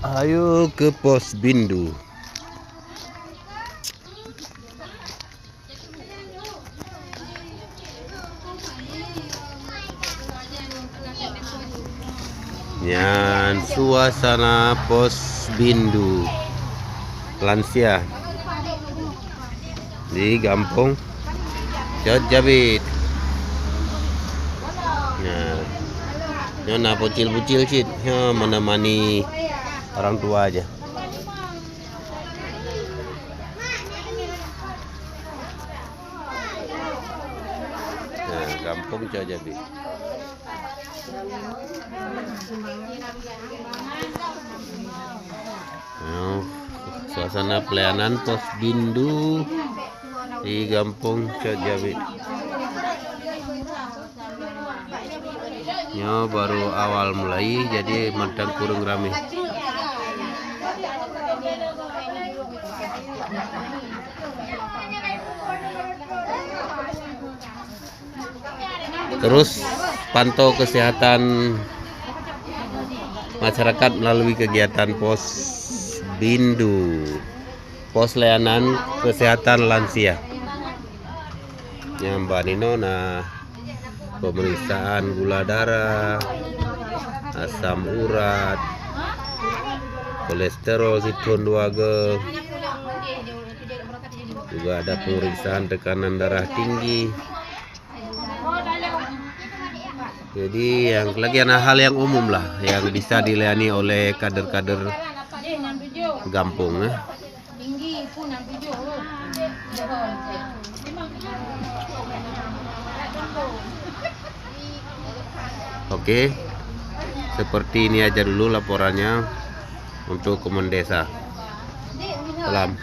Ayo ke Pos Bindu. Nyan suasana Pos Bindu lansia di Kampung Jabit. Nah, nyona bocil-bocil sih, menemani orang tua aja. Nah, Kampung Jabit. Nah, suasana pelayanan Pos Bindu di Kampung Jabit. Nyo baru awal mulai, jadi madang kurang rame. Terus pantau kesehatan masyarakat melalui kegiatan Pos Bindu, pos layanan kesehatan lansia. Yang Mbak Nino, nah, pemeriksaan gula darah, asam urat, kolesterol siton 2G, juga ada pemeriksaan tekanan darah tinggi. Jadi yang lagi hal yang umum lah yang bisa dilayani oleh kader-kader Gampung. Oke, seperti ini aja dulu laporannya untuk Kemendesa. Salam.